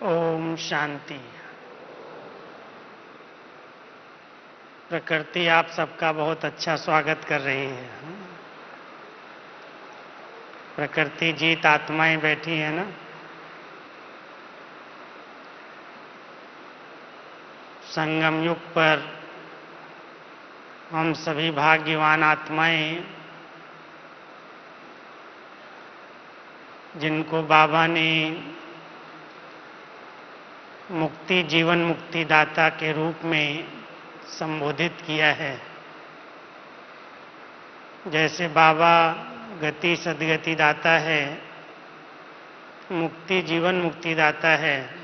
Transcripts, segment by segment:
ओम शांति। प्रकृति आप सबका बहुत अच्छा स्वागत कर रही है। प्रकृति जीत आत्माएं बैठी है ना। संगम युग पर हम सभी भाग्यवान आत्माएं, जिनको बाबा ने मुक्ति जीवन मुक्ति दाता के रूप में संबोधित किया है। जैसे बाबा गति सद्गति दाता है, मुक्ति जीवन मुक्ति दाता है,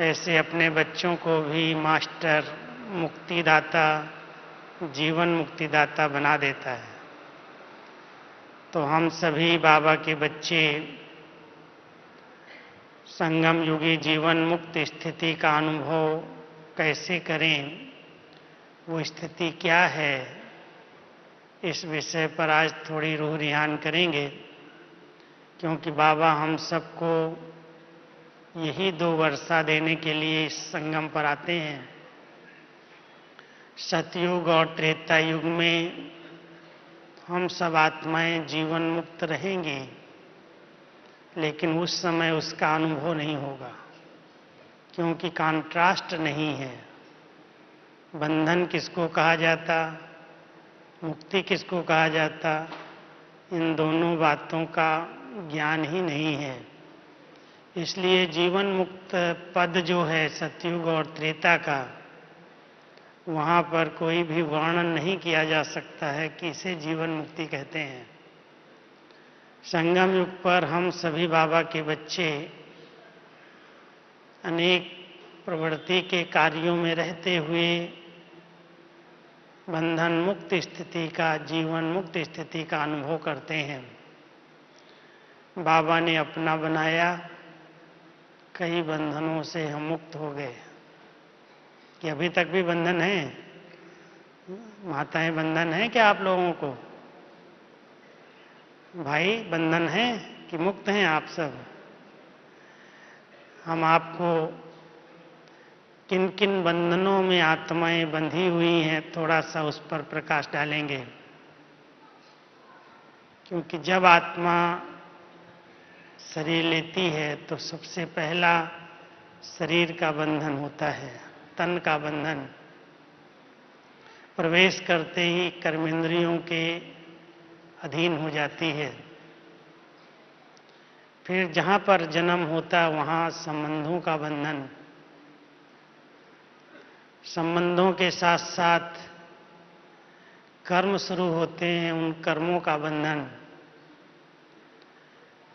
ऐसे अपने बच्चों को भी मास्टर मुक्तिदाता जीवन मुक्तिदाता बना देता है। तो हम सभी बाबा के बच्चे संगम युगी जीवन मुक्त स्थिति का अनुभव कैसे करें, वो स्थिति क्या है, इस विषय पर आज थोड़ी रूह रिहान करेंगे। क्योंकि बाबा हम सबको यही 2 वर्षा देने के लिए इस संगम पर आते हैं। सतयुग और त्रेता युग में हम सब आत्माएं जीवन मुक्त रहेंगी, लेकिन उस समय उसका अनुभव नहीं होगा, क्योंकि कॉन्ट्रास्ट नहीं है। बंधन किसको कहा जाता, मुक्ति किसको कहा जाता, इन दोनों बातों का ज्ञान ही नहीं है। इसलिए जीवन मुक्त पद जो है सतयुग और त्रेता का, वहाँ पर कोई भी वर्णन नहीं किया जा सकता है कि इसे जीवन मुक्ति कहते हैं। संगम युग पर हम सभी बाबा के बच्चे अनेक प्रवृत्ति के कार्यों में रहते हुए बंधन मुक्त स्थिति का जीवन मुक्त स्थिति का अनुभव करते हैं। बाबा ने अपना बनाया, कई बंधनों से हम मुक्त हो गए। कि अभी तक भी बंधन है? माताएं बंधन है क्या आप लोगों को? भाई बंधन है कि मुक्त हैं आप सब? हम आपको किन किन बंधनों में आत्माएं बंधी हुई हैं थोड़ा सा उस पर प्रकाश डालेंगे। क्योंकि जब आत्मा शरीर लेती है तो सबसे पहला शरीर का बंधन होता है, तन का बंधन। प्रवेश करते ही कर्मेंद्रियों के अधीन हो जाती है। फिर जहाँ पर जन्म होता वहाँ संबंधों का बंधन, संबंधों के साथ साथ कर्म शुरू होते हैं, उन कर्मों का बंधन,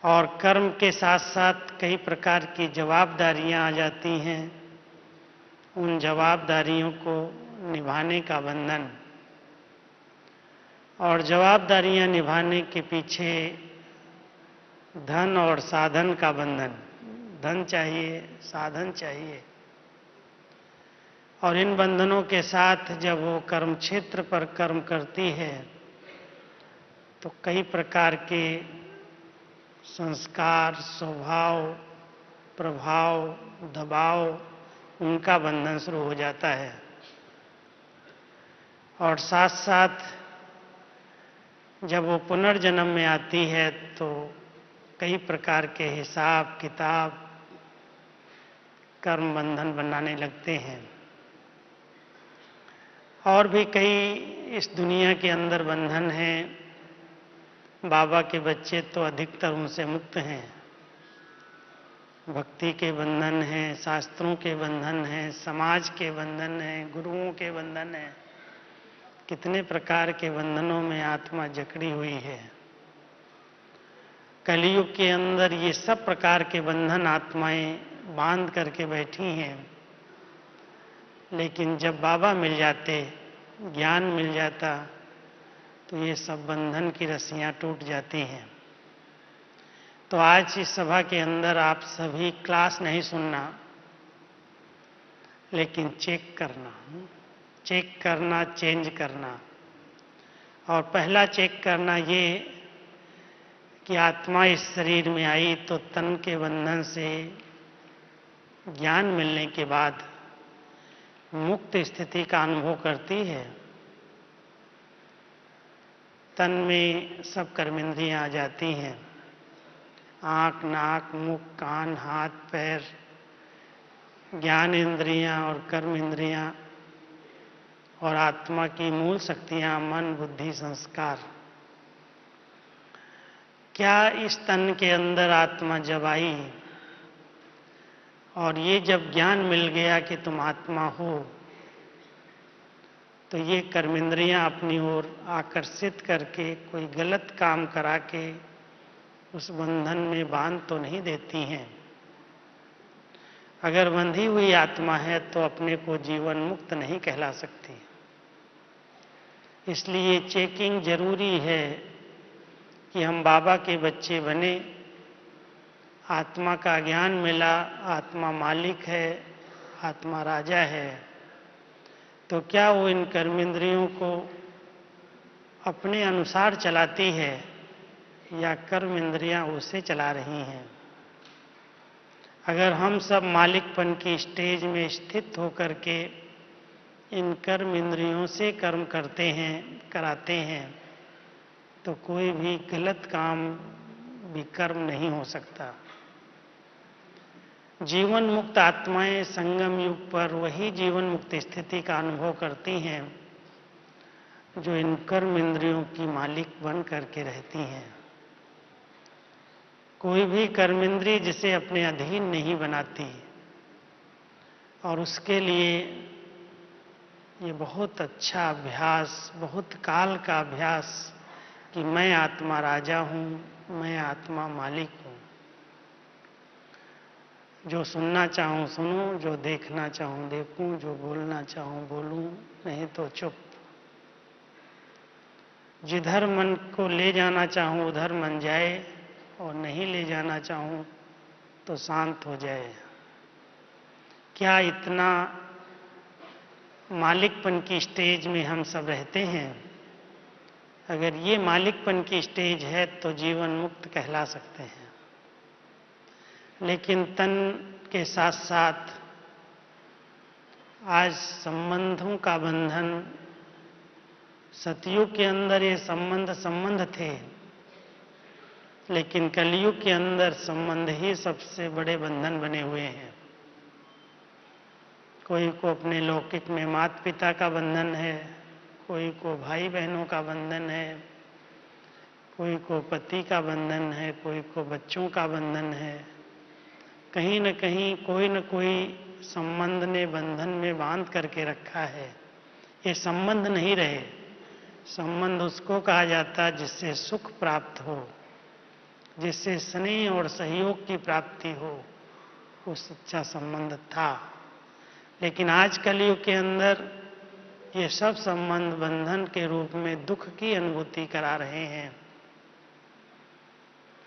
और कर्म के साथ साथ कई प्रकार की जवाबदारियां आ जाती हैं, उन जवाबदारियों को निभाने का बंधन। और जवाबदारियां निभाने के पीछे धन और साधन का बंधन। धन चाहिए, साधन चाहिए, और इन बंधनों के साथ जब वो कर्म क्षेत्र पर कर्म करती है तो कई प्रकार के संस्कार, स्वभाव, प्रभाव, दबाव, उनका बंधन शुरू हो जाता है। और साथ साथ जब वो पुनर्जन्म में आती है तो कई प्रकार के हिसाब किताब, कर्म बंधन बनाने लगते हैं। और भी कई इस दुनिया के अंदर बंधन हैं। बाबा के बच्चे तो अधिकतर उनसे मुक्त हैं। भक्ति के बंधन हैं, शास्त्रों के बंधन हैं, समाज के बंधन हैं, गुरुओं के बंधन हैं। कितने प्रकार के बंधनों में आत्मा जकड़ी हुई है। कलयुग के अंदर ये सब प्रकार के बंधन आत्माएं बांध करके बैठी हैं। लेकिन जब बाबा मिल जाते, ज्ञान मिल जाता, तो ये सब बंधन की रस्सियां टूट जाती हैं। तो आज इस सभा के अंदर आप सभी क्लास नहीं सुनना, लेकिन चेक करना, चेंज करना। और पहला चेक करना ये कि आत्मा इस शरीर में आई तो तन के बंधन से ज्ञान मिलने के बाद मुक्त स्थिति का अनुभव करती है, तन में सब कर्मेंद्रियां आ जाती हैं। आंख, नाक, मुख, कान, हाथ, पैर, ज्ञान इंद्रियां और कर्म इंद्रियां और आत्मा की मूल शक्तियां, मन, बुद्धि, संस्कार। क्या इस तन के अंदर आत्मा जब आई और ये जब ज्ञान मिल गया कि तुम आत्मा हो, तो ये कर्मेंद्रियां अपनी ओर आकर्षित करके कोई गलत काम करा के उस बंधन में बांध तो नहीं देती हैं। अगर बंधी हुई आत्मा है तो अपने को जीवन मुक्त नहीं कहला सकती। इसलिए चेकिंग जरूरी है कि हम बाबा के बच्चे बने, आत्मा का ज्ञान मिला, आत्मा मालिक है, आत्मा राजा है, तो क्या वो इन कर्मेंद्रियों को अपने अनुसार चलाती है या कर्म इंद्रियां उसे चला रही हैं। अगर हम सब मालिकपन की स्टेज में स्थित होकर के इन कर्म इंद्रियों से कर्म कराते हैं, तो कोई भी गलत काम विकर्म नहीं हो सकता। जीवन मुक्त आत्माएं संगम युग पर वही जीवन मुक्त स्थिति का अनुभव करती हैं जो इन कर्म इंद्रियों की मालिक बन करके रहती हैं। कोई भी कर्मेंद्रिय जिसे अपने अधीन नहीं बनाती, और उसके लिए ये बहुत अच्छा अभ्यास, बहुत काल का अभ्यास कि मैं आत्मा राजा हूं, मैं आत्मा मालिक हूं। जो सुनना चाहूं सुनूं, जो देखना चाहूं देखूं, जो बोलना चाहूं बोलूं, नहीं तो चुप। जिधर मन को ले जाना चाहूं उधर मन जाए, और नहीं ले जाना चाहूं तो शांत हो जाए। क्या इतना मालिकपन की स्टेज में हम सब रहते हैं? अगर ये मालिकपन की स्टेज है तो जीवन मुक्त कहला सकते हैं। लेकिन तन के साथ साथ आज संबंधों का बंधन, सतयुग के अंदर ये संबंध थे, लेकिन कलयुग के अंदर संबंध ही सबसे बड़े बंधन बने हुए हैं। कोई को अपने लौकिक में माता पिता का बंधन है, कोई को भाई बहनों का बंधन है, कोई को पति का बंधन है, कोई को बच्चों का बंधन है। कहीं न कहीं कोई न कोई संबंध ने बंधन में बांध करके रखा है। ये संबंध नहीं रहे। संबंध उसको कहा जाता है जिससे सुख प्राप्त हो, जिससे स्नेह और सहयोग की प्राप्ति हो, वो सच्चा संबंध था। लेकिन आज कलयुग के अंदर ये सब संबंध बंधन के रूप में दुख की अनुभूति करा रहे हैं।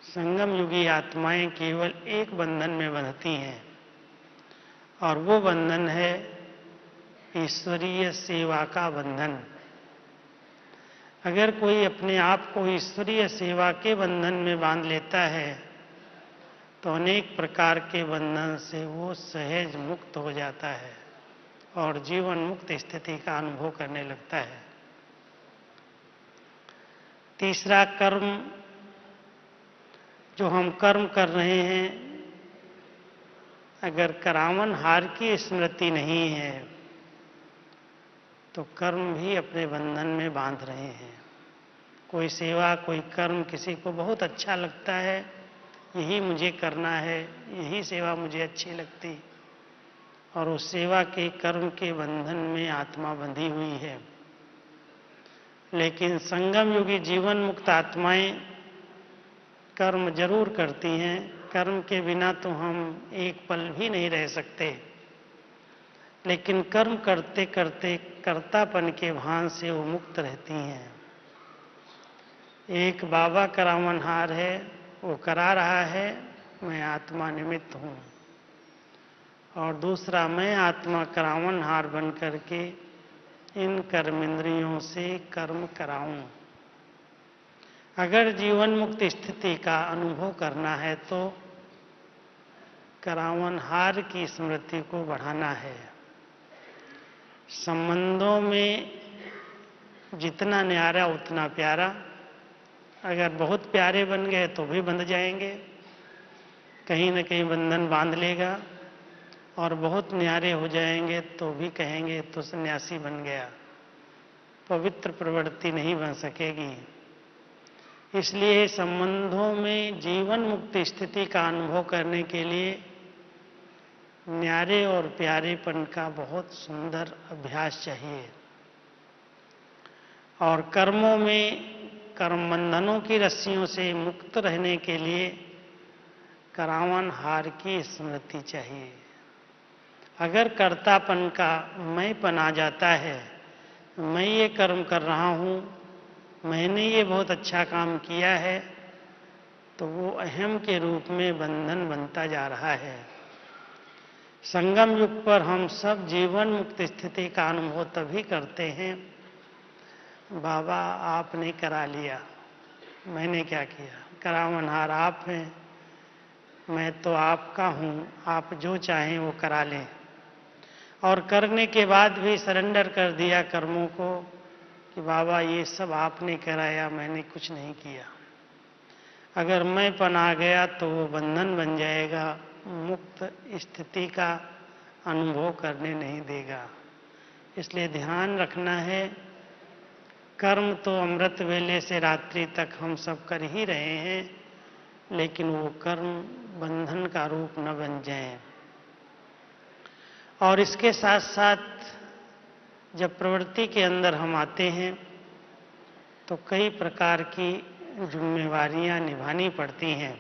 संगम युगी आत्माएं केवल एक बंधन में बंधती हैं, और वो बंधन है ईश्वरीय सेवा का बंधन। अगर कोई अपने आप को ईश्वरीय सेवा के बंधन में बांध लेता है तो अनेक प्रकार के बंधन से वो सहज मुक्त हो जाता है और जीवन मुक्त स्थिति का अनुभव करने लगता है। तीसरा, कर्म। जो हम कर्म कर रहे हैं, अगर करावन हार की स्मृति नहीं है तो कर्म भी अपने बंधन में बांध रहे हैं। कोई सेवा, कोई कर्म किसी को बहुत अच्छा लगता है, यही मुझे करना है, यही सेवा मुझे अच्छी लगती, और उस सेवा के कर्म के बंधन में आत्मा बंधी हुई है। लेकिन संगम युगी जीवन मुक्त आत्माएं कर्म जरूर करती हैं। कर्म के बिना तो हम एक पल भी नहीं रह सकते, लेकिन कर्म करते करते कर्तापन के भान से वो मुक्त रहती हैं। एक बाबा करावनहार है, वो करा रहा है, मैं आत्मा निमित्त हूँ, और दूसरा, मैं आत्मा करावनहार बन करके इन कर्मेंद्रियों से कर्म कराऊं। अगर जीवन मुक्त स्थिति का अनुभव करना है तो करावनहार की स्मृति को बढ़ाना है। संबंधों में जितना न्यारा उतना प्यारा। अगर बहुत प्यारे बन गए तो भी बंध जाएंगे, कहीं न कहीं बंधन बांध लेगा, और बहुत न्यारे हो जाएंगे तो भी कहेंगे तो सन्यासी बन गया, पवित्र प्रवृत्ति नहीं बन सकेगी। इसलिए संबंधों में जीवन मुक्त स्थिति का अनुभव करने के लिए न्यारे और प्यारेपन का बहुत सुंदर अभ्यास चाहिए। और कर्मों में कर्म बंधनों की रस्सियों से मुक्त रहने के लिए करावनहार की स्मृति चाहिए। अगर कर्तापन का मैंपन आ जाता है, मैं ये कर्म कर रहा हूँ, मैंने ये बहुत अच्छा काम किया है, तो वो अहम के रूप में बंधन बनता जा रहा है। संगम युग पर हम सब जीवन मुक्त स्थिति का अनुभव तभी करते हैं, बाबा आपने करा लिया, मैंने क्या किया। करावनहार आप हैं, मैं तो आपका हूँ, आप जो चाहें वो करा लें। और करने के बाद भी सरेंडर कर दिया कर्मों को कि बाबा ये सब आपने कराया, मैंने कुछ नहीं किया। अगर मैंपन आ गया तो वो बंधन बन जाएगा, मुक्त स्थिति का अनुभव करने नहीं देगा। इसलिए ध्यान रखना है, कर्म तो अमृत वेले से रात्रि तक हम सब कर ही रहे हैं, लेकिन वो कर्म बंधन का रूप न बन जाए। और इसके साथ साथ जब प्रवृत्ति के अंदर हम आते हैं तो कई प्रकार की जिम्मेवारियां निभानी पड़ती हैं।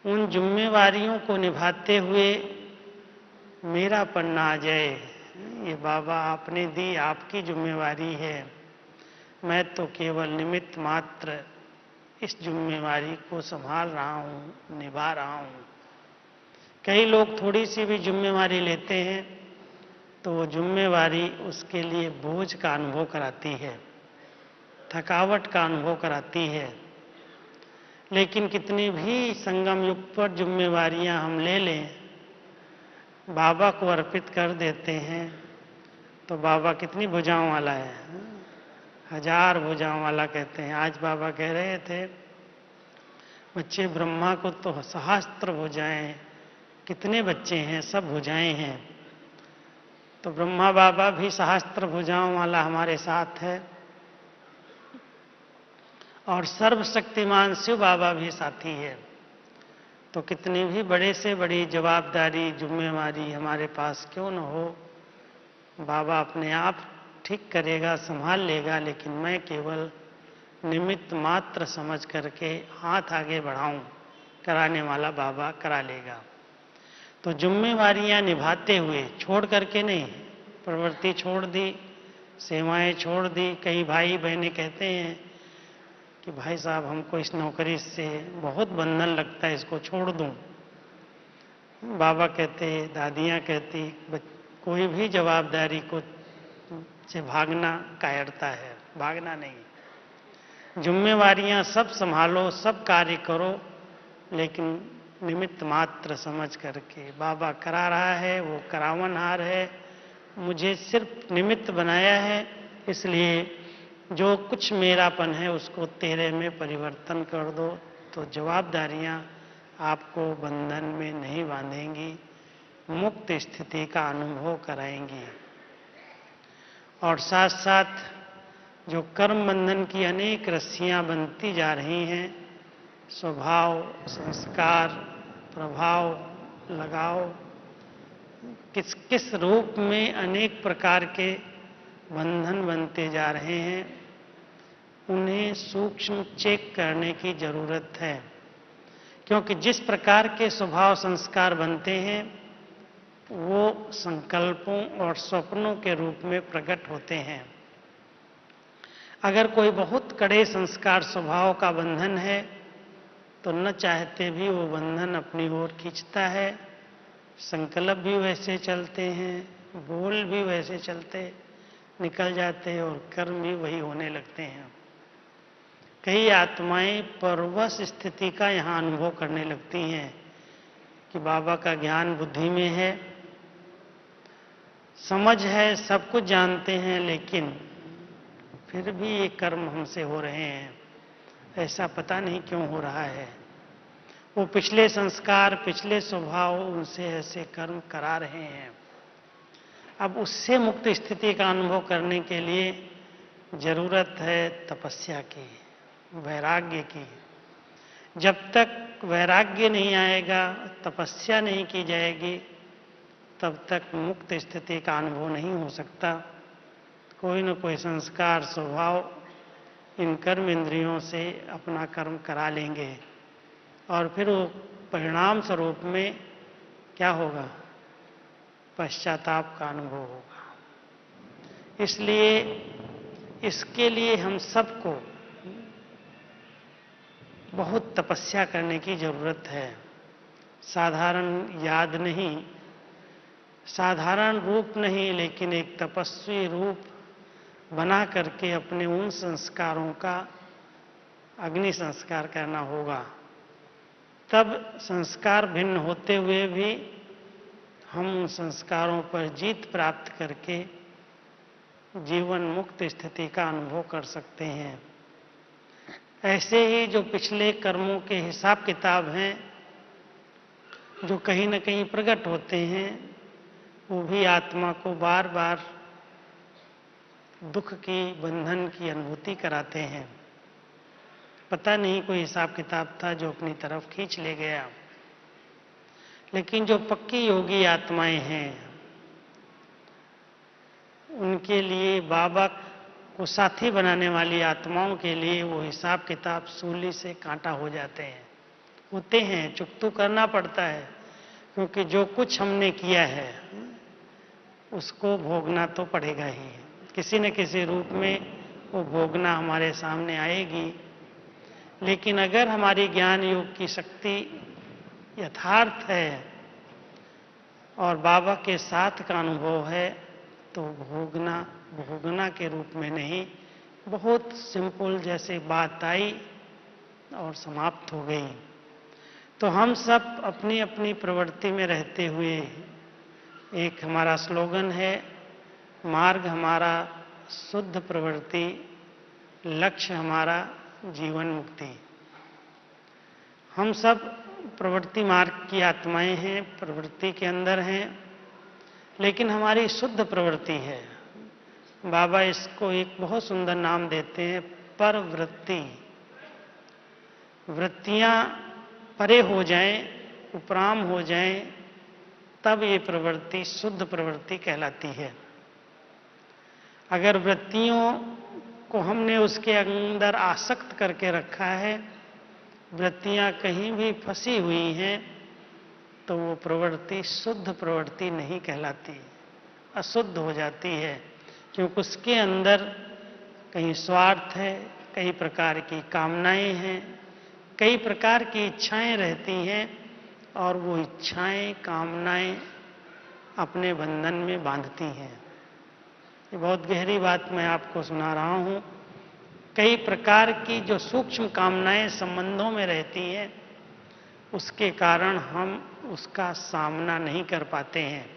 उन जिम्मेवारियों को निभाते हुए मेरापन ना आ जाए, ये बाबा आपने दी, आपकी जिम्मेवारी है, मैं तो केवल निमित्त मात्र इस जिम्मेवारी को संभाल रहा हूँ, निभा रहा हूँ। कई लोग थोड़ी सी भी जिम्मेवारी लेते हैं तो वो जिम्मेवारी उसके लिए बोझ का अनुभव कराती है, थकावट का अनुभव कराती है। लेकिन कितनी भी संगम युग पर जिम्मेवारियां हम ले लें, बाबा को अर्पित कर देते हैं तो बाबा कितनी भुजाओं वाला है, 1000 भुजाओं वाला कहते हैं। आज बाबा कह रहे थे बच्चे ब्रह्मा को तो सहस्त्र भुजाएं, कितने बच्चे हैं, सब भुजाएं हैं। तो ब्रह्मा बाबा भी सहस्त्र भुजाओं वाला हमारे साथ है, और सर्वशक्तिमान शिव बाबा भी साथी है। तो कितनी भी बड़े से बड़ी जवाबदारी जिम्मेवारी हमारे पास क्यों न हो, बाबा अपने आप ठीक करेगा, संभाल लेगा, लेकिन मैं केवल निमित्त मात्र समझ करके हाथ आगे बढ़ाऊं, कराने वाला बाबा करा लेगा। तो जिम्मेवारियां निभाते हुए, छोड़ करके नहीं, प्रवृत्ति छोड़ दी, सेवाएं छोड़ दी। कई भाई बहनें कहते हैं कि भाई साहब हमको इस नौकरी से बहुत बंधन लगता है, इसको छोड़ दूं। बाबा कहते, दादियां कहती, कोई भी जवाबदारी को से भागना कायरता है, भागना नहीं। जिम्मेवारियां सब संभालो, सब कार्य करो, लेकिन निमित्त मात्र समझ करके। बाबा करा रहा है, वो करावनहार है, मुझे सिर्फ निमित्त बनाया है, इसलिए जो कुछ मेरापन है उसको तेरे में परिवर्तन कर दो। तो जवाबदारियां आपको बंधन में नहीं बांधेंगी, मुक्त स्थिति का अनुभव कराएंगी। और साथ साथ जो कर्म बंधन की अनेक रस्सियां बनती जा रही हैं, स्वभाव, संस्कार, प्रभाव, लगाव, किस किस रूप में अनेक प्रकार के बंधन बनते जा रहे हैं, उन्हें सूक्ष्म चेक करने की जरूरत है। क्योंकि जिस प्रकार के स्वभाव संस्कार बनते हैं वो संकल्पों और स्वप्नों के रूप में प्रकट होते हैं। अगर कोई बहुत कड़े संस्कार स्वभाव का बंधन है तो न चाहते भी वो बंधन अपनी ओर खींचता है, संकल्प भी वैसे चलते हैं, बोल भी वैसे चलते निकल जाते हैं, और कर्म भी वही होने लगते हैं। कई आत्माएं परवश स्थिति का यहाँ अनुभव करने लगती हैं कि बाबा का ज्ञान बुद्धि में है, समझ है, सब कुछ जानते हैं, लेकिन फिर भी ये कर्म हमसे हो रहे हैं, ऐसा पता नहीं क्यों हो रहा है। वो पिछले संस्कार, पिछले स्वभाव उनसे ऐसे कर्म करा रहे हैं। अब उससे मुक्त स्थिति का अनुभव करने के लिए जरूरत है तपस्या की, वैराग्य की। जब तक वैराग्य नहीं आएगा, तपस्या नहीं की जाएगी, तब तक मुक्त स्थिति का अनुभव नहीं हो सकता। कोई न कोई संस्कार, स्वभाव इन कर्म इंद्रियों से अपना कर्म करा लेंगे और फिर वो परिणाम स्वरूप में क्या होगा? पश्चाताप का अनुभव होगा। इसलिए इसके लिए हम सबको बहुत तपस्या करने की जरूरत है। साधारण याद नहीं, साधारण रूप नहीं, लेकिन एक तपस्वी रूप बना करके अपने उन संस्कारों का अग्नि संस्कार करना होगा। तब संस्कार भिन्न होते हुए भी हम उन संस्कारों पर जीत प्राप्त करके जीवन मुक्त स्थिति का अनुभव कर सकते हैं। ऐसे ही जो पिछले कर्मों के हिसाब किताब हैं, जो कहीं न कहीं प्रकट होते हैं, वो भी आत्मा को बार बार दुख की, बंधन की अनुभूति कराते हैं। पता नहीं कोई हिसाब किताब था जो अपनी तरफ खींच ले गया। लेकिन जो पक्की योगी आत्माएं हैं, उनके लिए, बाबा को साथी बनाने वाली आत्माओं के लिए वो हिसाब किताब सूली से कांटा हो जाते हैं, होते हैं। चुकतू करना पड़ता है, क्योंकि जो कुछ हमने किया है उसको भोगना तो पड़ेगा ही। किसी न किसी रूप में वो भोगना हमारे सामने आएगी। लेकिन अगर हमारी ज्ञान योग की शक्ति यथार्थ है और बाबा के साथ का अनुभव है, तो भोगना के रूप में नहीं, बहुत सिंपल जैसे बात आई और समाप्त हो गई। तो हम सब अपनी अपनी प्रवृत्ति में रहते हुए, एक हमारा स्लोगन है, मार्ग हमारा शुद्ध प्रवृत्ति, लक्ष्य हमारा जीवन मुक्ति। हम सब प्रवृत्ति मार्ग की आत्माएं हैं, प्रवृत्ति के अंदर हैं, लेकिन हमारी शुद्ध प्रवृत्ति है। बाबा इसको एक बहुत सुंदर नाम देते हैं, परवृत्ति। वृत्तियां परे हो जाएं, उपराम हो जाएं, तब ये प्रवृत्ति शुद्ध प्रवृत्ति कहलाती है। अगर वृत्तियों को हमने उसके अंदर आसक्त करके रखा है, वृत्तियां कहीं भी फंसी हुई हैं, तो वो प्रवृत्ति शुद्ध प्रवृत्ति नहीं कहलाती, अशुद्ध हो जाती है। क्योंकि उसके अंदर कहीं स्वार्थ है, कई प्रकार की कामनाएं हैं, कई प्रकार की इच्छाएं रहती हैं, और वो इच्छाएं, कामनाएं अपने बंधन में बांधती हैं। ये बहुत गहरी बात मैं आपको सुना रहा हूं। कई प्रकार की जो सूक्ष्म कामनाएं संबंधों में रहती हैं, उसके कारण हम उसका सामना नहीं कर पाते हैं,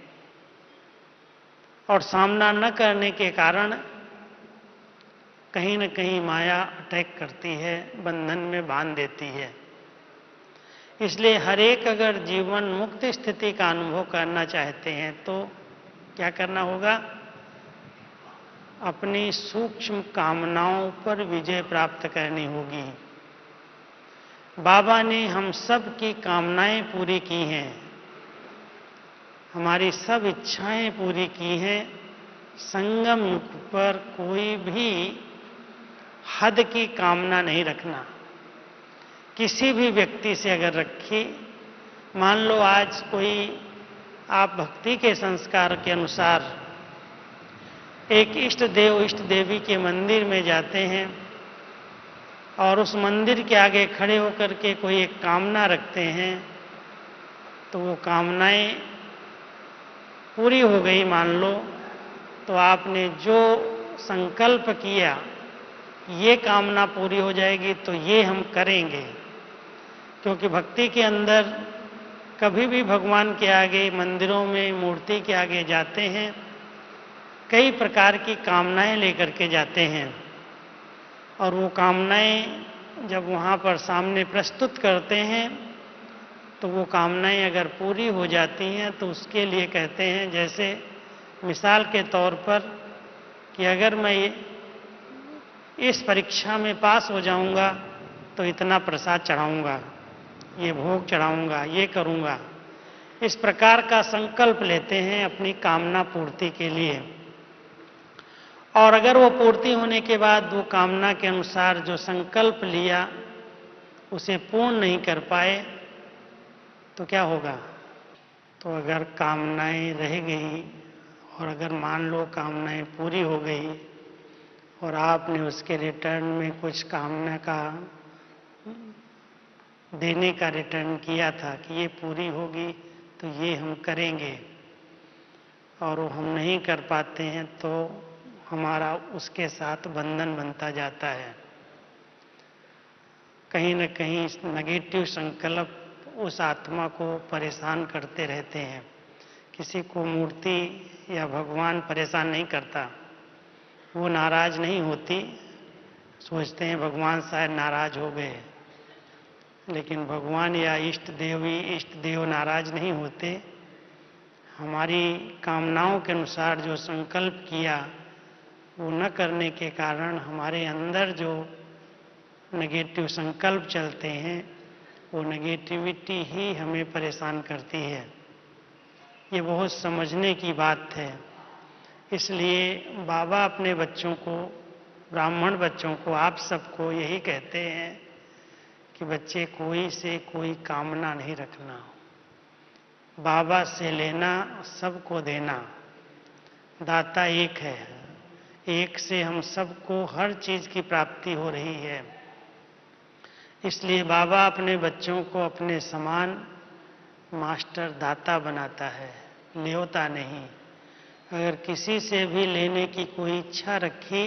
और सामना न करने के कारण कहीं न कहीं माया अटैक करती है, बंधन में बांध देती है। इसलिए हर एक अगर जीवन मुक्त स्थिति का अनुभव करना चाहते हैं, तो क्या करना होगा? अपनी सूक्ष्म कामनाओं पर विजय प्राप्त करनी होगी। बाबा ने हम सब की कामनाएं पूरी की हैं, हमारी सब इच्छाएं पूरी की हैं। संगम युग पर कोई भी हद की कामना नहीं रखना। किसी भी व्यक्ति से अगर रखी, मान लो आज कोई, आप भक्ति के संस्कार के अनुसार एक इष्ट देव, इष्ट देवी के मंदिर में जाते हैं, और उस मंदिर के आगे खड़े होकर के कोई एक कामना रखते हैं, तो वो कामनाएं पूरी हो गई मान लो, तो आपने जो संकल्प किया, ये कामना पूरी हो जाएगी, तो ये हम करेंगे। क्योंकि भक्ति के अंदर कभी भी भगवान के आगे, मंदिरों में मूर्ति के आगे जाते हैं, कई प्रकार की कामनाएं लेकर के जाते हैं और वो कामनाएं जब वहाँ पर सामने प्रस्तुत करते हैं तो वो कामनाएं अगर पूरी हो जाती हैं तो उसके लिए कहते हैं, जैसे मिसाल के तौर पर कि अगर मैं इस परीक्षा में पास हो जाऊंगा तो इतना प्रसाद चढ़ाऊंगा, ये भोग चढ़ाऊंगा, ये करूंगा। इस प्रकार का संकल्प लेते हैं अपनी कामना पूर्ति के लिए। और अगर वो पूर्ति होने के बाद वो कामना के अनुसार जो संकल्प लिया उसे पूर्ण नहीं कर पाए तो क्या होगा? तो अगर कामनाएं रह गई और अगर मान लो कामनाएं पूरी हो गई और आपने उसके रिटर्न में कुछ कामना का देने का रिटर्न किया था कि ये पूरी होगी तो ये हम करेंगे, और वो हम नहीं कर पाते हैं तो हमारा उसके साथ बंधन बनता जाता है। कहीं न कहीं नेगेटिव संकल्प उस आत्मा को परेशान करते रहते हैं। किसी को मूर्ति या भगवान परेशान नहीं करता, वो नाराज नहीं होती, सोचते हैं भगवान शायद नाराज हो गए, लेकिन भगवान या इष्ट देव नाराज नहीं होते। हमारी कामनाओं के अनुसार जो संकल्प किया वो न करने के कारण हमारे अंदर जो नेगेटिव संकल्प चलते हैं वो नेगेटिविटी ही हमें परेशान करती है। ये बहुत समझने की बात है। इसलिए बाबा अपने बच्चों को, ब्राह्मण बच्चों को, आप सबको यही कहते हैं कि बच्चे कोई से कोई कामना नहीं रखना, बाबा से लेना, सबको देना। दाता एक है, एक से हम सबको हर चीज की प्राप्ति हो रही है। इसलिए बाबा अपने बच्चों को अपने समान मास्टर दाता बनाता है, लेवता नहीं। अगर किसी से भी लेने की कोई इच्छा रखी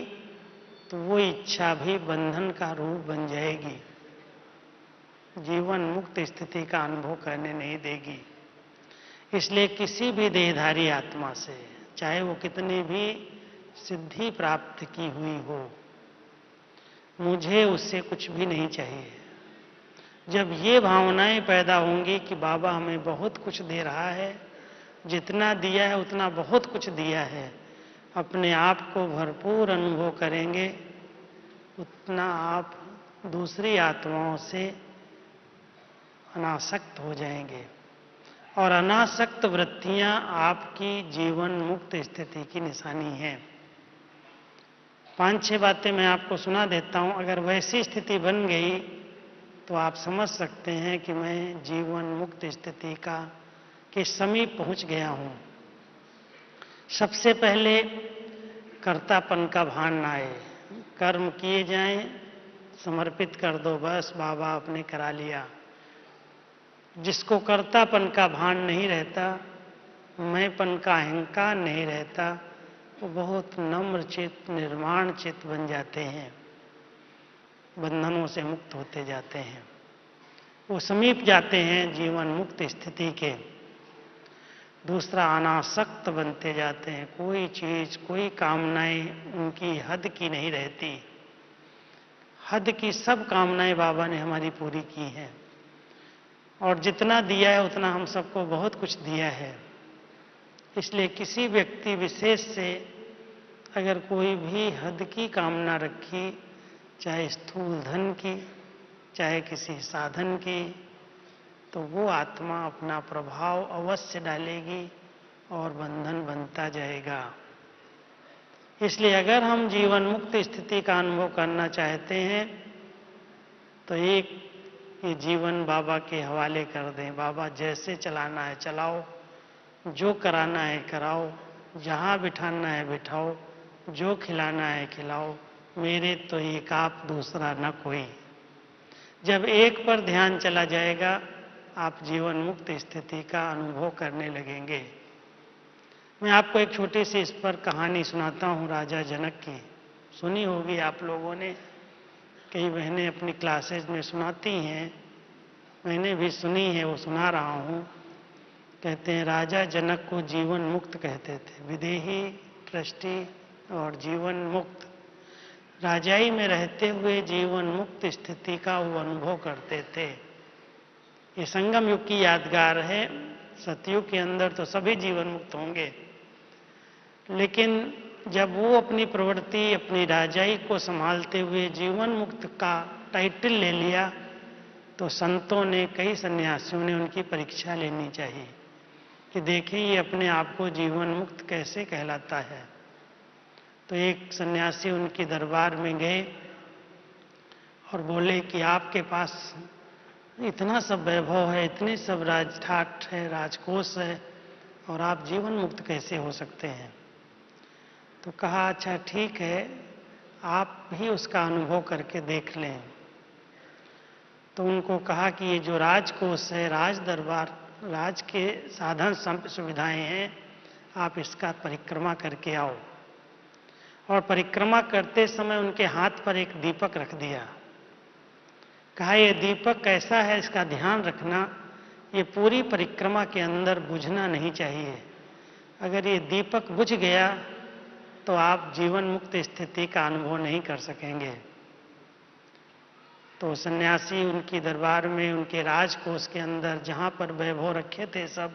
तो वो इच्छा भी बंधन का रूप बन जाएगी, जीवन मुक्त स्थिति का अनुभव करने नहीं देगी। इसलिए किसी भी देहधारी आत्मा से, चाहे वो कितनी भी सिद्धि प्राप्त की हुई हो, मुझे उससे कुछ भी नहीं चाहिए। जब ये भावनाएं पैदा होंगी कि बाबा हमें बहुत कुछ दे रहा है, जितना दिया है उतना बहुत कुछ दिया है, अपने आप को भरपूर अनुभव करेंगे, उतना आप दूसरी आत्माओं से अनासक्त हो जाएंगे। और अनासक्त वृत्तियां आपकी जीवन मुक्त स्थिति की निशानी है। 5-6 बातें मैं आपको सुना देता हूं। अगर वैसी स्थिति बन गई तो आप समझ सकते हैं कि मैं जीवन मुक्त स्थिति के समीप पहुंच गया हूं। सबसे पहले कर्तापन का भान ना आए, कर्म किए जाएं, समर्पित कर दो, बस बाबा आपने करा लिया। जिसको कर्तापन का भान नहीं रहता, मैंपन का अहंकार नहीं रहता, वो बहुत नम्र चित्त, निर्माण चित्त बन जाते हैं, बंधनों से मुक्त होते जाते हैं, वो समीप जाते हैं जीवन मुक्त स्थिति के। दूसरा, अनासक्त बनते जाते हैं। कोई चीज, कोई कामनाएं उनकी हद की नहीं रहती। हद की सब कामनाएं बाबा ने हमारी पूरी की हैं, और जितना दिया है उतना हम सबको बहुत कुछ दिया है। इसलिए किसी व्यक्ति विशेष से अगर कोई भी हद की कामना रखी, चाहे स्थूल धन की, चाहे किसी साधन की, तो वो आत्मा अपना प्रभाव अवश्य डालेगी और बंधन बनता जाएगा। इसलिए अगर हम जीवन मुक्त स्थिति का अनुभव करना चाहते हैं तो एक, ये जीवन बाबा के हवाले कर दें। बाबा जैसे चलाना है चलाओ, जो कराना है कराओ, जहाँ बिठाना है बिठाओ, जो खिलाना है खिलाओ, मेरे तो एक आप, दूसरा न कोई। जब एक पर ध्यान चला जाएगा, आप जीवन मुक्त स्थिति का अनुभव करने लगेंगे। मैं आपको एक छोटी सी इस पर कहानी सुनाता हूँ, राजा जनक की। सुनी होगी आप लोगों ने, कई बहनें अपनी क्लासेज में सुनाती हैं, मैंने भी सुनी है, वो सुना रहा हूँ। कहते हैं राजा जनक को जीवन मुक्त कहते थे। विदेही, ट्रस्टी और जीवन मुक्त, राजाई में रहते हुए जीवन मुक्त स्थिति का वो अनुभव करते थे। ये संगम युग की यादगार है। सतयुग के अंदर तो सभी जीवन मुक्त होंगे, लेकिन जब वो अपनी प्रवृत्ति, अपनी राजाई को संभालते हुए जीवन मुक्त का टाइटल ले लिया, तो संतों ने, कई सन्यासियों ने उनकी परीक्षा लेनी चाहिए कि देखें ये अपने आप को जीवन मुक्त कैसे कहलाता है। तो एक सन्यासी उनके दरबार में गए और बोले कि आपके पास इतना सब वैभव है, इतने सब राजठाट है, राजकोष है, और आप जीवन मुक्त कैसे हो सकते हैं। तो कहा अच्छा ठीक है, आप भी उसका अनुभव करके देख लें। तो उनको कहा कि ये जो राजकोष है, राज दरबार, राज के साधन सुविधाएं हैं, आप इसका परिक्रमा करके आओ। और परिक्रमा करते समय उनके हाथ पर एक दीपक रख दिया। कहा ये दीपक कैसा है, इसका ध्यान रखना, ये पूरी परिक्रमा के अंदर बुझना नहीं चाहिए। अगर ये दीपक बुझ गया तो आप जीवन मुक्त स्थिति का अनुभव नहीं कर सकेंगे। तो सन्यासी उनकी दरबार में, उनके राजकोष के अंदर जहाँ पर वैभव रखे थे, सब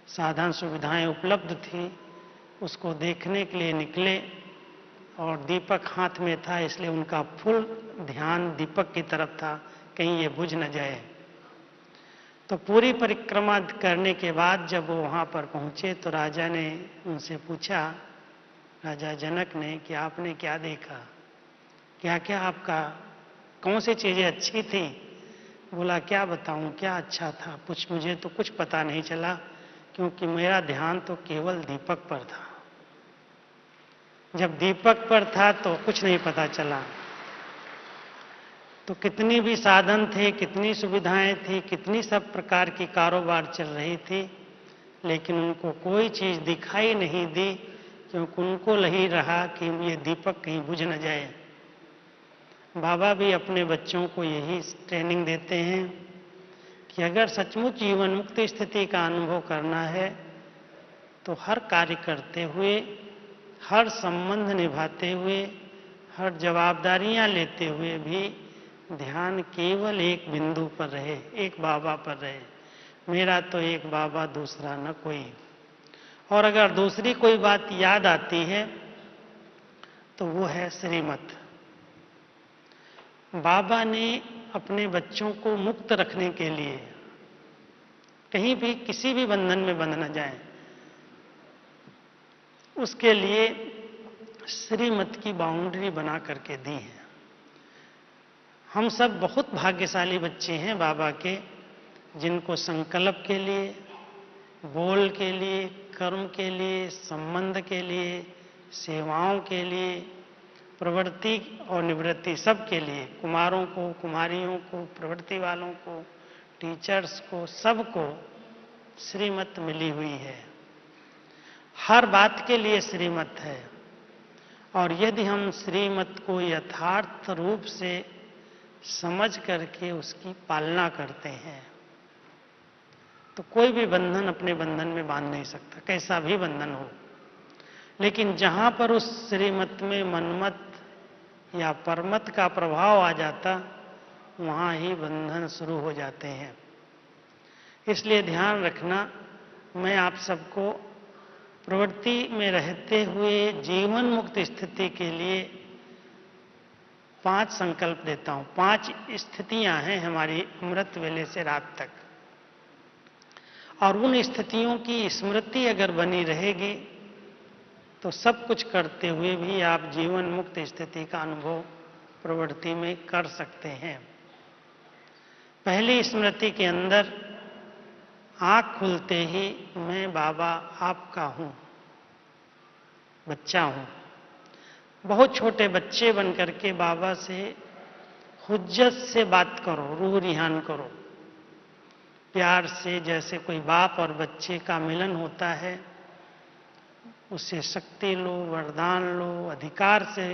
साधन सुविधाएं उपलब्ध थी, उसको देखने के लिए निकले और दीपक हाथ में था, इसलिए उनका फुल ध्यान दीपक की तरफ था, कहीं ये बुझ न जाए। तो पूरी परिक्रमा करने के बाद जब वो वहाँ पर पहुँचे तो राजा ने उनसे पूछा, राजा जनक ने, कि आपने क्या देखा, क्या क्या आपका, कौन सी चीज़ें अच्छी थी। बोला क्या बताऊं, क्या अच्छा था, कुछ मुझे तो कुछ पता नहीं चला, क्योंकि मेरा ध्यान तो केवल दीपक पर था। जब दीपक पर था तो कुछ नहीं पता चला। तो कितनी भी साधन थे, कितनी सुविधाएं थी, कितनी सब प्रकार की कारोबार चल रही थी, लेकिन उनको कोई चीज़ दिखाई नहीं दी, क्योंकि उनको लही रहा कि ये दीपक कहीं बुझ न जाए। बाबा भी अपने बच्चों को यही ट्रेनिंग देते हैं कि अगर सचमुच जीवन मुक्त स्थिति का अनुभव करना है तो हर कार्य करते हुए, हर संबंध निभाते हुए, हर जवाबदारियां लेते हुए भी ध्यान केवल एक बिंदु पर रहे, एक बाबा पर रहे। मेरा तो एक बाबा, दूसरा न कोई। और अगर दूसरी कोई बात याद आती है तो वो है श्रीमत। बाबा ने अपने बच्चों को मुक्त रखने के लिए, कहीं भी किसी भी बंधन में बंध न जाए, उसके लिए श्रीमत की बाउंड्री बना करके दी है। हम सब बहुत भाग्यशाली बच्चे हैं बाबा के, जिनको संकल्प के लिए, बोल के लिए, कर्म के लिए, संबंध के लिए, सेवाओं के लिए, प्रवृत्ति और निवृत्ति, सब के लिए, कुमारों को, कुमारियों को, प्रवृत्ति वालों को, टीचर्स को, सबको श्रीमत मिली हुई है। हर बात के लिए श्रीमत है। और यदि हम श्रीमत को यथार्थ रूप से समझ करके उसकी पालना करते हैं तो कोई भी बंधन अपने बंधन में बांध नहीं सकता, कैसा भी बंधन हो। लेकिन जहां पर उस श्रीमत में मनमत या परमत का प्रभाव आ जाता, वहां ही बंधन शुरू हो जाते हैं। इसलिए ध्यान रखना, मैं आप सबको प्रवृत्ति में रहते हुए जीवन मुक्त स्थिति के लिए 5 संकल्प देता हूं। 5 स्थितियां हैं हमारी अमृत वेले से रात तक, और उन स्थितियों की स्मृति अगर बनी रहेगी तो सब कुछ करते हुए भी आप जीवन मुक्त स्थिति का अनुभव प्रवृत्ति में कर सकते हैं। पहली स्मृति के अंदर आंख खुलते ही मैं बाबा आपका हूं, बच्चा हूं। बहुत छोटे बच्चे बनकर के बाबा से हुज्जत से बात करो, रूह रिहान करो, प्यार से, जैसे कोई बाप और बच्चे का मिलन होता है, उससे शक्ति लो, वरदान लो, अधिकार से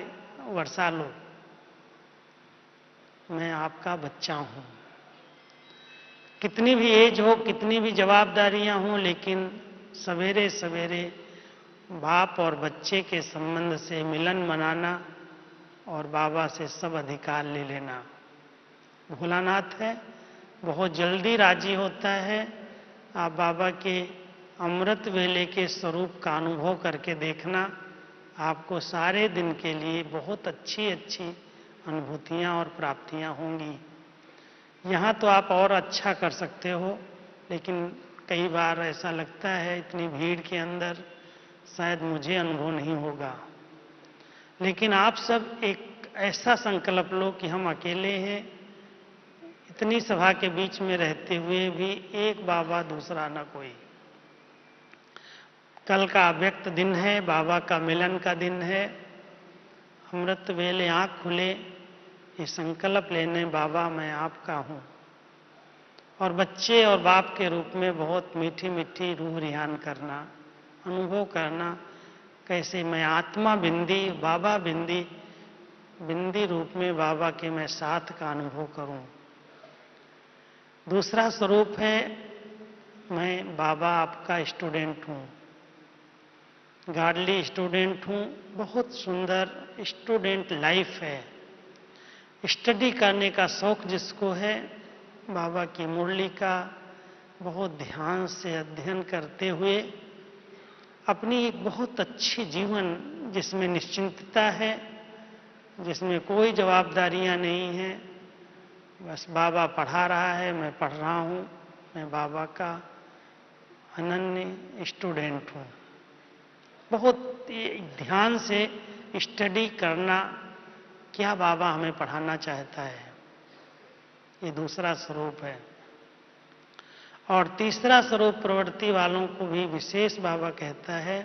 वर्षा लो, मैं आपका बच्चा हूं। कितनी भी एज हो, कितनी भी जवाबदारियां हों, लेकिन सवेरे सवेरे बाप और बच्चे के संबंध से मिलन मनाना और बाबा से सब अधिकार ले लेना। भोलानाथ है, बहुत जल्दी राजी होता है। आप बाबा के अमृत वेले के स्वरूप का अनुभव करके देखना, आपको सारे दिन के लिए बहुत अच्छी अच्छी अनुभूतियां और प्राप्तियां होंगी। यहाँ तो आप और अच्छा कर सकते हो, लेकिन कई बार ऐसा लगता है इतनी भीड़ के अंदर शायद मुझे अनुभव नहीं होगा। लेकिन आप सब एक ऐसा संकल्प लो कि हम अकेले हैं, इतनी सभा के बीच में रहते हुए भी एक बाबा दूसरा न कोई। कल का अव्यक्त दिन है, बाबा का मिलन का दिन है। अमृत वेले आंख खुले, ये संकल्प लेने, बाबा मैं आपका हूं, और बच्चे और बाप के रूप में बहुत मीठी मीठी रूह रिहान करना, अनुभव करना, कैसे मैं आत्मा बिंदी, बाबा बिंदी, बिंदी रूप में बाबा के मैं साथ का अनुभव करूं। दूसरा स्वरूप है, मैं बाबा आपका स्टूडेंट हूं, गार्डली स्टूडेंट हूं। बहुत सुंदर स्टूडेंट लाइफ है। स्टडी करने का शौक जिसको है, बाबा की मुरली का बहुत ध्यान से अध्ययन करते हुए अपनी एक बहुत अच्छी जीवन जिसमें निश्चिंतता है, जिसमें कोई जवाबदारियां नहीं हैं, बस बाबा पढ़ा रहा है, मैं पढ़ रहा हूं, मैं बाबा का अनन्य स्टूडेंट हूं। बहुत ध्यान से स्टडी करना, क्या बाबा हमें पढ़ाना चाहता है, ये दूसरा स्वरूप है। और तीसरा स्वरूप प्रवृत्ति वालों को भी विशेष बाबा कहता है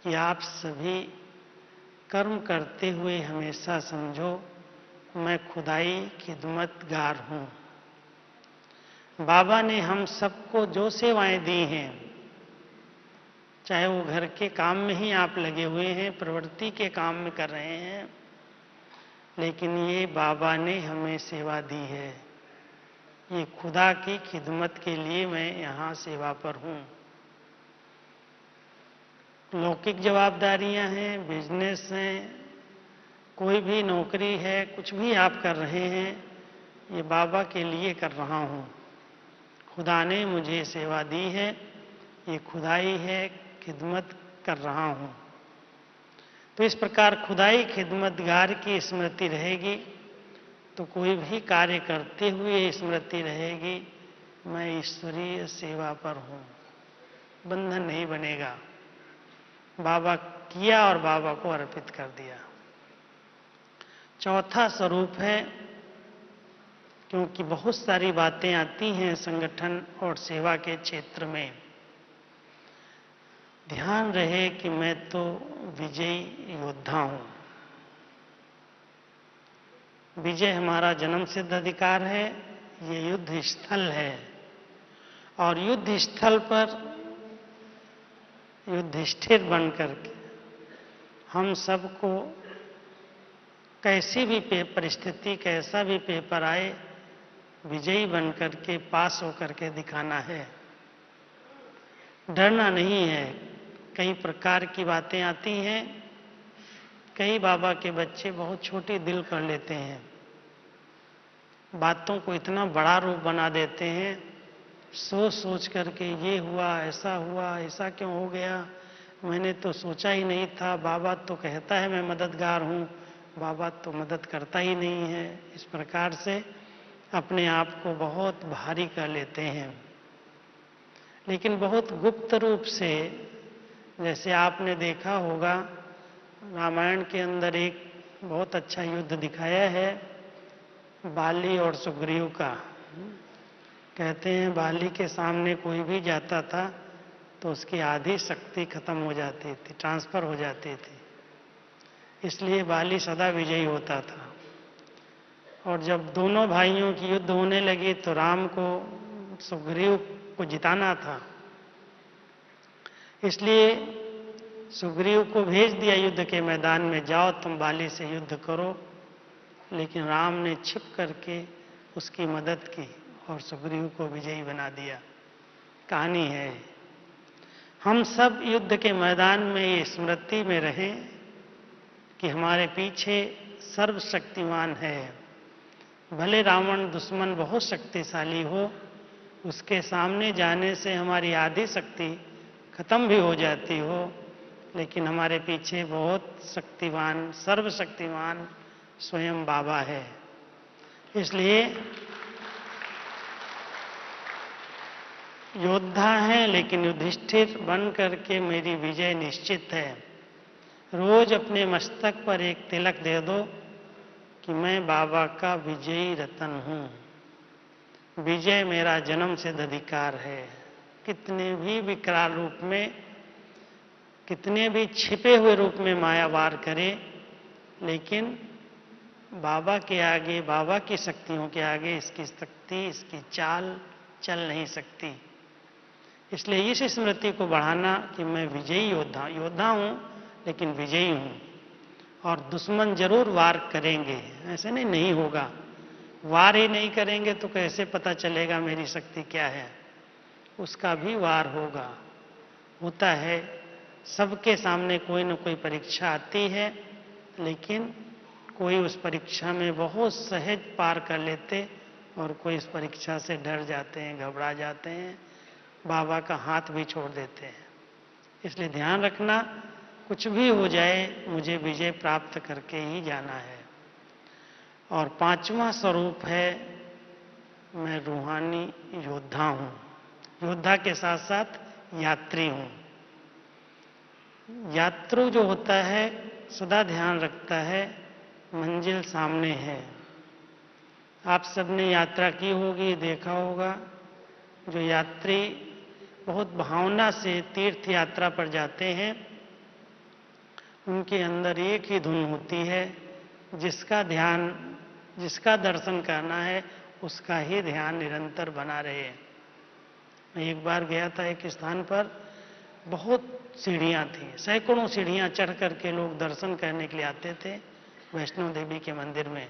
कि आप सभी कर्म करते हुए हमेशा समझो मैं खुदाई खिदमतगार हूं। बाबा ने हम सबको जो सेवाएं दी हैं, चाहे वो घर के काम में ही आप लगे हुए हैं, प्रवृत्ति के काम में कर रहे हैं, लेकिन ये बाबा ने हमें सेवा दी है। ये खुदा की खिदमत के लिए मैं यहाँ सेवा पर हूँ। लौकिक जवाबदारियां हैं, बिजनेस हैं, कोई भी नौकरी है, कुछ भी आप कर रहे हैं, ये बाबा के लिए कर रहा हूँ। खुदा ने मुझे सेवा दी है, ये खुदाई है, खिदमत कर रहा हूँ। तो इस प्रकार खुदाई खिदमतगार की स्मृति रहेगी तो कोई भी कार्य करते हुए स्मृति रहेगी मैं ईश्वरीय सेवा पर हूँ। बंधन नहीं बनेगा, बाबा किया और बाबा को अर्पित कर दिया। चौथा स्वरूप है, क्योंकि बहुत सारी बातें आती हैं संगठन और सेवा के क्षेत्र में, ध्यान रहे कि मैं तो विजयी योद्धा हूं। विजय हमारा जन्म सिद्ध अधिकार है, ये युद्ध स्थल है, और युद्ध स्थल पर युधिष्ठिर बन करके हम सबको कैसी भी परिस्थिति, कैसा भी पेपर आए, विजयी बन करके पास होकर के दिखाना है। डरना नहीं है। कई प्रकार की बातें आती हैं, कई बाबा के बच्चे बहुत छोटे दिल कर लेते हैं, बातों को इतना बड़ा रूप बना देते हैं, सोच सोच करके ये हुआ, ऐसा क्यों हो गया, मैंने तो सोचा ही नहीं था, बाबा तो कहता है मैं मददगार हूँ, बाबा तो मदद करता ही नहीं है। इस प्रकार से अपने आप को बहुत भारी कर लेते हैं। लेकिन बहुत गुप्त रूप से, जैसे आपने देखा होगा रामायण के अंदर एक बहुत अच्छा युद्ध दिखाया है बाली और सुग्रीव का। कहते हैं बाली के सामने कोई भी जाता था तो उसकी आधी शक्ति खत्म हो जाती थी, ट्रांसफर हो जाती थी, इसलिए बाली सदा विजयी होता था। और जब दोनों भाइयों की युद्ध होने लगी तो राम को सुग्रीव को जिताना था, इसलिए सुग्रीव को भेज दिया युद्ध के मैदान में, जाओ तुम बाली से युद्ध करो। लेकिन राम ने छिप करके उसकी मदद की और सुग्रीव को विजयी बना दिया। कहानी है। हम सब युद्ध के मैदान में ये स्मृति में रहें कि हमारे पीछे सर्वशक्तिमान है। भले रावण दुश्मन बहुत शक्तिशाली हो, उसके सामने जाने से हमारी आधी शक्ति खत्म भी हो जाती हो, लेकिन हमारे पीछे बहुत शक्तिवान, सर्वशक्तिमान स्वयं बाबा है। इसलिए योद्धा हैं, लेकिन युधिष्ठिर बन करके मेरी विजय निश्चित है। रोज अपने मस्तक पर एक तिलक दे दो कि मैं बाबा का विजयी रतन हूं। विजय मेरा जन्म सिद्ध अधिकार है। कितने भी विकराल रूप में, कितने भी छिपे हुए रूप में माया वार करे, लेकिन बाबा के आगे, बाबा की शक्तियों के आगे इसकी शक्ति, इसकी चाल चल नहीं सकती। इसलिए इस स्मृति को बढ़ाना कि मैं विजयी योद्धा हूं, लेकिन विजयी हूं। और दुश्मन जरूर वार करेंगे, ऐसे नहीं होगा। वार ही नहीं करेंगे तो कैसे पता चलेगा मेरी शक्ति क्या है? उसका भी वार होगा। होता है, सबके सामने कोई न कोई परीक्षा आती है, लेकिन कोई उस परीक्षा में बहुत सहज पार कर लेते और कोई इस परीक्षा से डर जाते हैं, घबरा जाते हैं, बाबा का हाथ भी छोड़ देते हैं। इसलिए ध्यान रखना, कुछ भी हो जाए मुझे विजय प्राप्त करके ही जाना है। और पांचवा स्वरूप है, मैं रूहानी योद्धा हूं। योद्धा के साथ साथ यात्री हूं। यात्रु जो होता है सदा ध्यान रखता है मंजिल सामने है। आप सबने यात्रा की होगी, देखा होगा, जो यात्री बहुत भावना से तीर्थ यात्रा पर जाते हैं, उनके अंदर एक ही धुन होती है, जिसका ध्यान, जिसका दर्शन करना है उसका ही ध्यान निरंतर बना रहे। मैं एक बार गया था एक स्थान पर, बहुत सीढ़ियां थी, सैकड़ों सीढ़ियां चढ़ करके लोग दर्शन करने के लिए आते थे वैष्णो देवी के मंदिर में।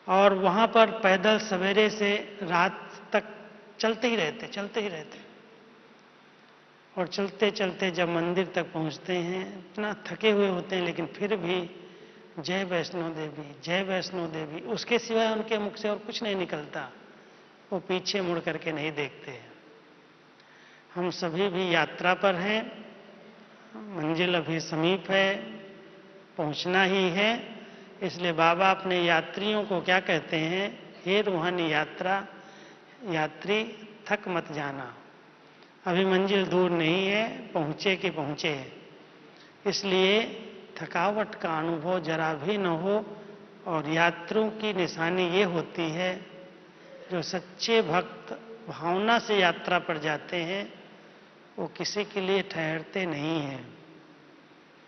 और वहां पर पैदल सवेरे से रात तक चलते ही रहते। और चलते चलते जब मंदिर तक पहुंचते हैं, इतना थके हुए होते हैं, लेकिन फिर भी जय वैष्णो देवी, जय वैष्णो देवी, उसके सिवाय उनके मुख से और कुछ नहीं निकलता। वो पीछे मुड़ करके नहीं देखते। हम सभी भी यात्रा पर हैं, मंजिल अभी समीप है, पहुंचना ही है। इसलिए बाबा अपने यात्रियों को क्या कहते हैं? हे रूहानी यात्री, थक मत जाना, अभी मंजिल दूर नहीं है, पहुंचे कि पहुंचे। इसलिए थकावट का अनुभव जरा भी न हो। और यात्रियों की निशानी ये होती है, जो सच्चे भक्त भावना से यात्रा पर जाते हैं, वो किसी के लिए ठहरते नहीं हैं।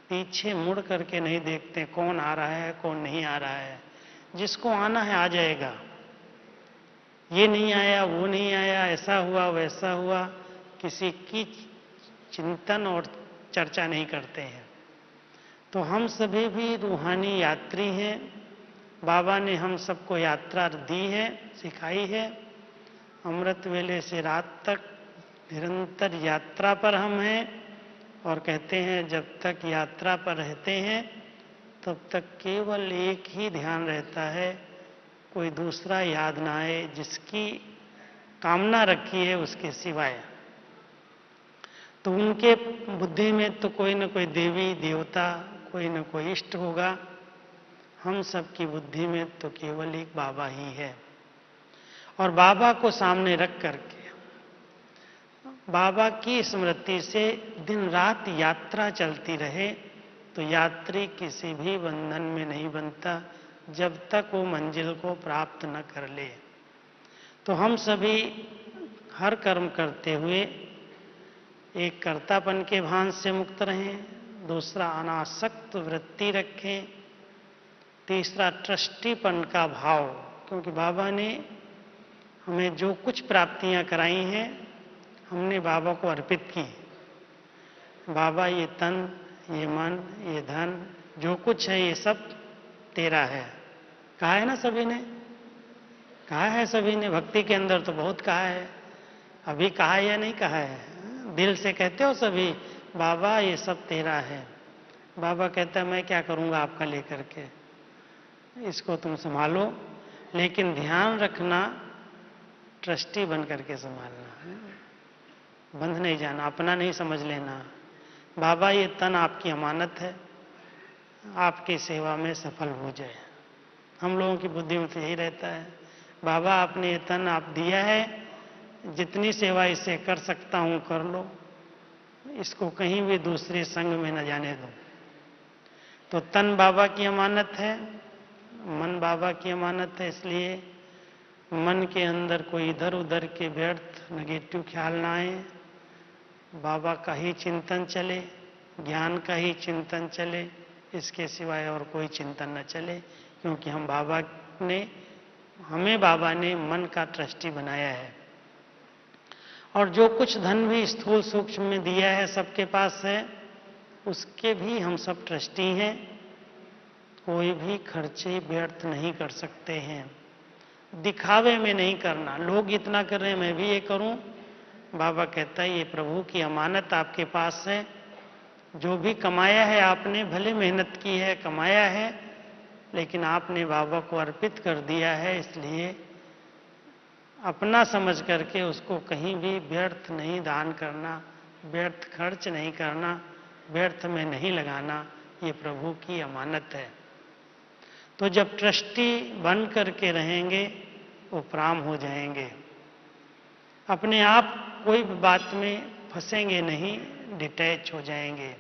पीछे मुड़ करके नहीं देखते कौन आ रहा है, कौन नहीं आ रहा है। जिसको आना है आ जाएगा। ये नहीं आया, वो नहीं आया, ऐसा हुआ, वैसा हुआ, किसी की चिंतन और चर्चा नहीं करते हैं। तो हम सभी भी रूहानी यात्री हैं। बाबा ने हम सबको यात्रा दी है, सिखाई है। अमृत वेले से रात तक निरंतर यात्रा पर हम हैं। और कहते हैं जब तक यात्रा पर रहते हैं तब तक केवल एक ही ध्यान रहता है, कोई दूसरा याद ना आए, जिसकी कामना रखी है उसके सिवाय। तो उनके बुद्धि में तो कोई न कोई देवी देवता, कोई न कोई इष्ट होगा। हम सबकी बुद्धि में तो केवल एक बाबा ही है। और बाबा को सामने रख करके, बाबा की स्मृति से दिन रात यात्रा चलती रहे, तो यात्री किसी भी बंधन में नहीं बनता जब तक वो मंजिल को प्राप्त न कर ले। तो हम सभी हर कर्म करते हुए एक कर्तापन के भान से मुक्त रहें, दूसरा अनासक्त वृत्ति रखें, तीसरा ट्रस्टीपन का भाव, क्योंकि बाबा ने हमें जो कुछ प्राप्तियां कराई हैं हमने बाबा को अर्पित की। बाबा ये तन, ये मन, ये धन, जो कुछ है ये सब तेरा है। कहा है ना सभी ने? कहा है सभी ने, भक्ति के अंदर तो बहुत कहा है। अभी कहा या नहीं कहा है? दिल से कहते हो सभी, बाबा ये सब तेरा है। बाबा कहता है मैं क्या करूंगा आपका लेकर के, इसको तुम संभालो, लेकिन ध्यान रखना ट्रस्टी बन करके संभालना है, बंध नहीं जाना, अपना नहीं समझ लेना। बाबा ये तन आपकी अमानत है, आपकी सेवा में सफल हो जाए। हम लोगों की बुद्धि में तो यही रहता है, बाबा आपने ये तन आप दिया है, जितनी सेवा इससे कर सकता हूं कर लो, इसको कहीं भी दूसरे संग में न जाने दो। तो तन बाबा की अमानत है, मन बाबा की अमानत है, इसलिए मन के अंदर कोई इधर उधर के व्यर्थ नेगेटिव ख्याल ना आए, बाबा का ही चिंतन चले, ज्ञान का ही चिंतन चले, इसके सिवाय और कोई चिंतन न चले, क्योंकि हमें बाबा ने मन का ट्रस्टी बनाया है। और जो कुछ धन भी स्थूल सूक्ष्म में दिया है सबके पास है, उसके भी हम सब ट्रस्टी हैं, कोई भी खर्चे व्यर्थ नहीं कर सकते हैं। दिखावे में नहीं करना, लोग इतना कर रहे हैं मैं भी ये करूं। बाबा कहता है ये प्रभु की अमानत आपके पास है, जो भी कमाया है आपने, भले मेहनत की है कमाया है, लेकिन आपने बाबा को अर्पित कर दिया है, इसलिए अपना समझ करके उसको कहीं भी व्यर्थ नहीं दान करना, व्यर्थ खर्च नहीं करना, व्यर्थ में नहीं लगाना, ये प्रभु की अमानत है। तो जब ट्रस्टी बन करके रहेंगे उपराम हो जाएंगे, अपने आप कोई भी बात में फंसेंगे नहीं, डिटैच हो जाएंगे,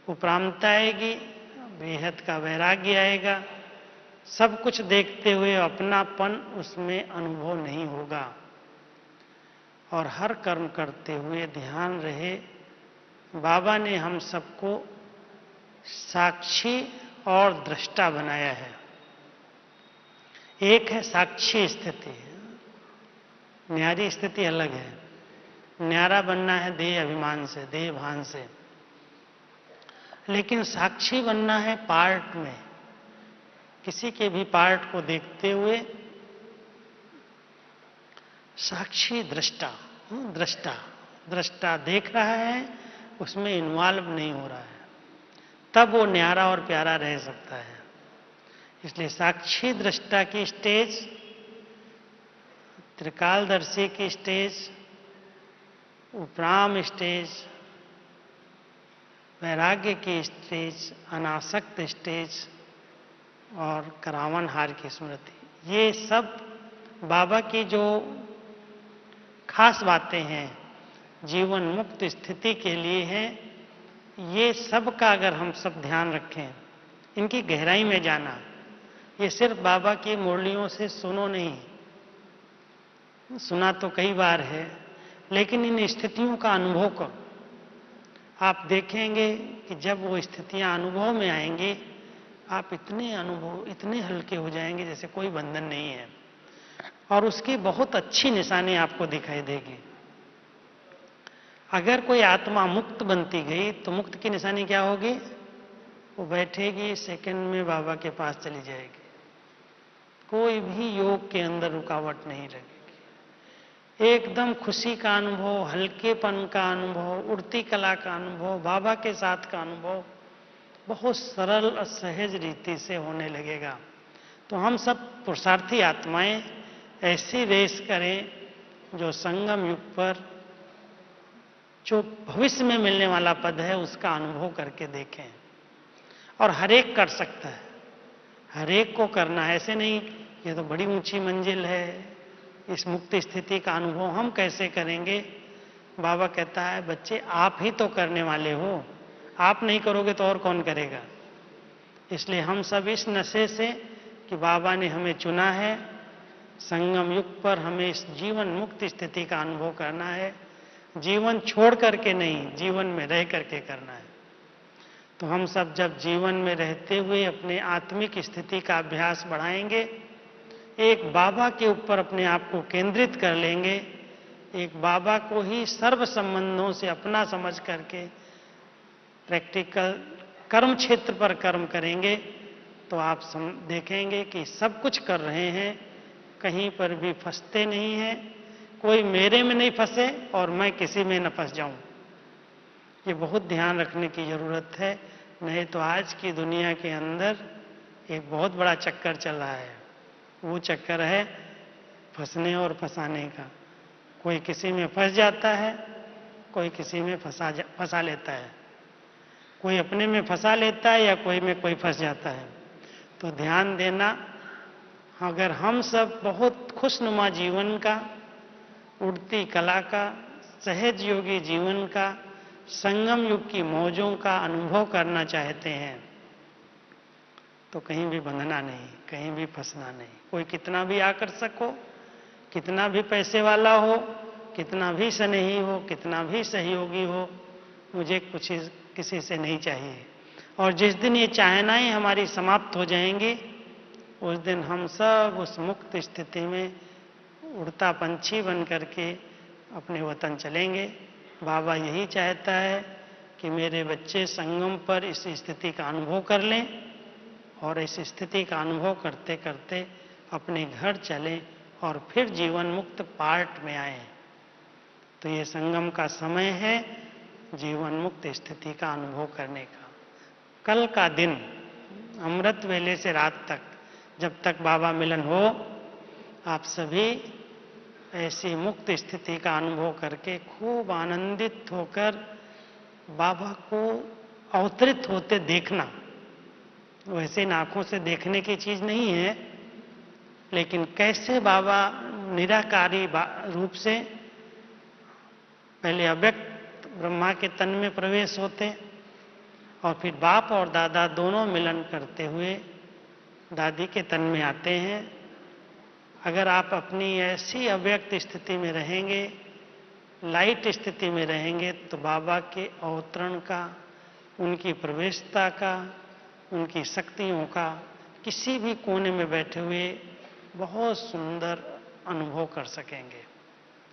उपरामता आएगी, बेहद का वैराग्य आएगा, सब कुछ देखते हुए अपनापन उसमें अनुभव नहीं होगा। और हर कर्म करते हुए ध्यान रहे, बाबा ने हम सबको साक्षी और दृष्टा बनाया है। एक है साक्षी स्थिति, न्यारी स्थिति अलग है। न्यारा बनना है देह अभिमान से, देह भान से, लेकिन साक्षी बनना है पार्ट में, किसी के भी पार्ट को देखते हुए साक्षी दृष्टा, दृष्टा देख रहा है, उसमें इन्वॉल्व नहीं हो रहा है, तब वो न्यारा और प्यारा रह सकता है। इसलिए साक्षी दृष्टा की स्टेज, त्रिकालदर्शी की स्टेज, उपराम स्टेज, वैराग्य की स्टेज, अनासक्त स्टेज और करावनहार की स्मृति, ये सब बाबा की जो खास बातें हैं जीवन मुक्त स्थिति के लिए हैं। ये सब का अगर हम सब ध्यान रखें, इनकी गहराई में जाना, ये सिर्फ बाबा की मुरलियों से सुनो नहीं, सुना तो कई बार है, लेकिन इन स्थितियों का अनुभव करो। आप देखेंगे कि जब वो स्थितियां अनुभव में आएंगी, आप इतने हल्के हो जाएंगे जैसे कोई बंधन नहीं है, और उसकी बहुत अच्छी निशानी आपको दिखाई देगी। अगर कोई आत्मा मुक्त बनती गई तो मुक्त की निशानी क्या होगी? वो बैठेगी, सेकंड में बाबा के पास चली जाएगी, कोई भी योग के अंदर रुकावट नहीं लगेगी, एकदम खुशी का अनुभव, हल्केपन का अनुभव, उड़ती कला का अनुभव, बाबा के साथ का अनुभव बहुत सरल और सहज रीति से होने लगेगा। तो हम सब पुरुषार्थी आत्माएं ऐसी रेस करें जो संगम युग पर जो भविष्य में मिलने वाला पद है उसका अनुभव करके देखें। और हरेक कर सकता है, हरेक को करना है, ऐसे नहीं ये तो बड़ी ऊंची मंजिल है, इस मुक्त स्थिति का अनुभव हम कैसे करेंगे। बाबा कहता है बच्चे आप ही तो करने वाले हो, आप नहीं करोगे तो और कौन करेगा। इसलिए हम सब इस नशे से कि बाबा ने हमें चुना है, संगम युग पर हमें इस जीवन मुक्त स्थिति का अनुभव करना है, जीवन छोड़ करके नहीं, जीवन में रह करके करना है। तो हम सब जब जीवन में रहते हुए अपने आत्मिक स्थिति का अभ्यास बढ़ाएंगे, एक बाबा के ऊपर अपने आप को केंद्रित कर लेंगे, एक बाबा को ही सर्व संबंधों से अपना समझ करके प्रैक्टिकल कर्म क्षेत्र पर कर्म करेंगे, तो आप देखेंगे कि सब कुछ कर रहे हैं, कहीं पर भी फंसते नहीं हैं, कोई मेरे में नहीं फंसे और मैं किसी में न फंस जाऊं। ये बहुत ध्यान रखने की जरूरत है, नहीं तो आज की दुनिया के अंदर एक बहुत बड़ा चक्कर चल रहा है। वो चक्कर है फंसने और फंसाने का। कोई किसी में फंस जाता है, कोई किसी में फंसा लेता है, कोई अपने में फंसा लेता है या कोई में कोई फंस जाता है। तो ध्यान देना, अगर हम सब बहुत खुशनुमा जीवन का, उड़ती कला का, सहज योगी जीवन का, संगम युग की मौजों का अनुभव करना चाहते हैं तो कहीं भी बंधना नहीं, कहीं भी फंसना नहीं। कोई कितना भी आकर्षक हो, कितना भी पैसे वाला हो, कितना भी स्नेही हो, कितना भी सहयोगी हो, मुझे कुछ किसी से नहीं चाहिए। और जिस दिन ये चाहनाएं हमारी समाप्त हो जाएंगी, उस दिन हम सब उस मुक्त स्थिति में उड़ता पंछी बन करके अपने वतन चलेंगे। बाबा यही चाहता है कि मेरे बच्चे संगम पर इस स्थिति का अनुभव कर लें और इस स्थिति का अनुभव करते करते अपने घर चलें और फिर जीवन मुक्त पार्ट में आए। तो ये संगम का समय है जीवन मुक्त स्थिति का अनुभव करने का। कल का दिन अमृत वेले से रात तक, जब तक बाबा मिलन हो, आप सभी ऐसी मुक्त स्थिति का अनुभव करके खूब आनंदित होकर बाबा को अवतरित होते देखना। वैसे इन आंखों से देखने की चीज नहीं है, लेकिन कैसे बाबा निराकारी रूप से पहले अव्यक्त ब्रह्मा के तन में प्रवेश होते और फिर बाप और दादा दोनों मिलन करते हुए दादी के तन में आते हैं। अगर आप अपनी ऐसी अव्यक्त स्थिति में रहेंगे, लाइट स्थिति में रहेंगे, तो बाबा के अवतरण का, उनकी प्रवेशता का, उनकी शक्तियों का किसी भी कोने में बैठे हुए बहुत सुंदर अनुभव कर सकेंगे।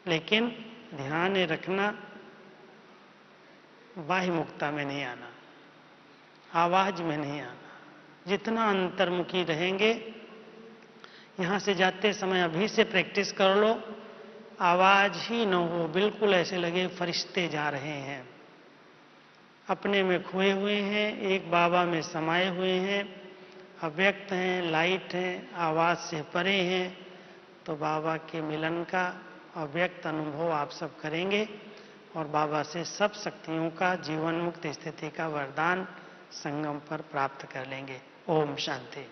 लेकिन ध्यान रखना, बाह्य मुक्ता में नहीं आना, आवाज में नहीं आना। जितना अंतर्मुखी रहेंगे, यहां से जाते समय अभी से प्रैक्टिस कर लो, आवाज ही न हो, बिल्कुल ऐसे लगे फरिश्ते जा रहे हैं, अपने में खोए हुए हैं, एक बाबा में समाये हुए हैं, अव्यक्त हैं, लाइट हैं, आवाज से परे हैं। तो बाबा के मिलन का अव्यक्त अनुभव आप सब करेंगे और बाबा से सब शक्तियों का, जीवन मुक्त स्थिति का वरदान संगम पर प्राप्त कर लेंगे। ओम शांति।